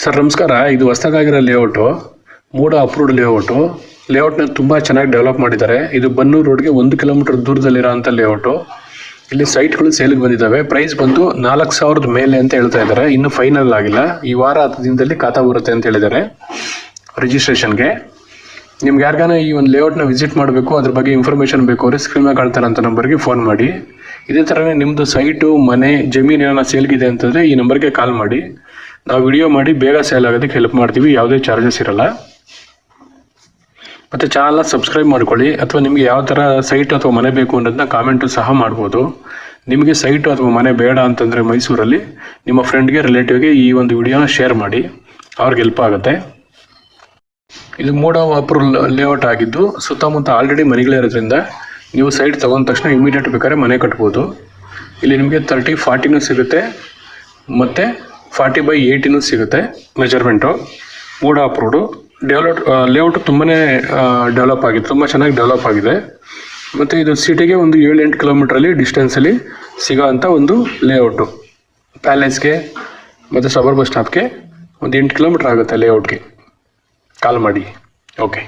Sir ನಮಸ್ಕಾರ. ಇದು ಹೊಸದಾಗಿರೋ layout, ಮೂಡ approved layout. ಲೇಔಟ್ನ ತುಂಬ ಚೆನ್ನಾಗಿ ಡೆವಲಪ್ ಮಾಡಿದ್ದಾರೆ. ಇದು ಬನ್ನೂರು ರೋಡ್ಗೆ 1 ಕಿಲೋಮೀಟರ್ ದೂರದಲ್ಲಿರೋ ಅಂಥ ಲೇಔಟು. ಇಲ್ಲಿ ಸೈಟ್ಗಳು ಸೇಲ್ಗೆ ಬಂದಿದ್ದಾವೆ. ಪ್ರೈಸ್ ಬಂದು 4,000 ಮೇಲೆ ಅಂತ ಹೇಳ್ತಾ ಇದ್ದಾರೆ. ಇನ್ನೂ ಫೈನಲ್ ಆಗಿಲ್ಲ. ಈ ವಾರ 10 ದಿನದಲ್ಲಿ ಖಾತಾ ಬರುತ್ತೆ ಅಂತ ಹೇಳಿದ್ದಾರೆ ರಿಜಿಸ್ಟ್ರೇಷನ್ಗೆ. ನಿಮ್ಗೆ ಯಾರಿಗಾನ ಈ ಒಂದು ಲೇಔಟ್ನ ವಿಸಿಟ್ ಮಾಡಬೇಕು, ಅದ್ರ ಬಗ್ಗೆ ಇನ್ಫಾರ್ಮೇಷನ್ ಬೇಕು ಅಂದರೆ ಸ್ಕ್ರೀನ್ ಮೇಲೆ ಕಾಣ್ತಾರಂಥ ನಂಬರ್ಗೆ ಫೋನ್ ಮಾಡಿ. ಇದೇ ಥರನೇ ನಿಮ್ಮದು ಸೈಟು, ಮನೆ, ಜಮೀನು ಏನಾರ ಸೇಲ್ಗಿದೆ ಅಂತಂದರೆ ಈ ನಂಬರ್ಗೆ ಕಾಲ್ ಮಾಡಿ. ನಾವು ವಿಡಿಯೋ ಮಾಡಿ ಬೇಗ ಸೇಲ್ ಆಗೋದಕ್ಕೆ ಹೆಲ್ಪ್ ಮಾಡ್ತೀವಿ. ಯಾವುದೇ ಚಾರ್ಜಸ್ ಇರಲ್ಲ. ಮತ್ತು ಚಾನಲ್ನ ಸಬ್ಸ್ಕ್ರೈಬ್ ಮಾಡ್ಕೊಳ್ಳಿ. ಅಥವಾ ನಿಮಗೆ ಯಾವ ಥರ ಸೈಟ್ ಅಥವಾ ಮನೆ ಬೇಕು ಅನ್ನೋದನ್ನ ಕಾಮೆಂಟು ಸಹ ಮಾಡ್ಬೋದು. ನಿಮಗೆ ಸೈಟು ಅಥವಾ ಮನೆ ಬೇಡ ಅಂತಂದರೆ ಮೈಸೂರಲ್ಲಿ ನಿಮ್ಮ ಫ್ರೆಂಡ್ಗೆ, ರಿಲೇಟಿವ್ಗೆ ಈ ಒಂದು ವಿಡಿಯೋನ ಶೇರ್ ಮಾಡಿ. ಅವ್ರಿಗೆ ಹೆಲ್ಪ್ ಆಗುತ್ತೆ. ಇದು ಮೂಡ ಅಪ್ರೂವ್ಡ್ ಲೇಔಟ್ ಆಗಿದ್ದು ಸುತ್ತಮುತ್ತ ಆಲ್ರೆಡಿ ಮನೆಗಳೇ ಇರೋದ್ರಿಂದ ನೀವು ಸೈಟ್ ತೊಗೊಂಡ ತಕ್ಷಣ ಇಮಿಡಿಯೇಟ್ ಬೇಕಾದ್ರೆ ಮನೆ ಕಟ್ಬೋದು. ಇಲ್ಲಿ ನಿಮಗೆ 30-40 ಸಿಗುತ್ತೆ ಮತ್ತು 40/80 ಸಿಗುತ್ತೆ ಮೆಜರ್ಮೆಂಟು. ಮೂಡ ಅಪ್ರೂವ್ಡು ಲೇಔಟು ತುಂಬಾ ಡೆವಲಪ್ ಆಗಿದೆ, ತುಂಬ ಚೆನ್ನಾಗಿ ಡೆವಲಪ್ ಆಗಿದೆ. ಮತ್ತು ಇದು ಸಿಟಿಗೆ ಒಂದು 7-8 ಕಿಲೋಮೀಟ್ರಲ್ಲಿ ಡಿಸ್ಟೆನ್ಸಲ್ಲಿ ಸಿಗೋ ಅಂಥ ಒಂದು ಲೇಔಟು. ಪ್ಯಾಲೇಸ್ಗೆ ಮತ್ತು ಸಬರ್ ಬಸ್ ಸ್ಟಾಪ್ಗೆ ಒಂದು 8 ಕಿಲೋಮೀಟ್ರ್ ಆಗುತ್ತೆ ಲೇಔಟ್ಗೆ. ಕಾಲ್ ಮಾಡಿ. ಓಕೆ.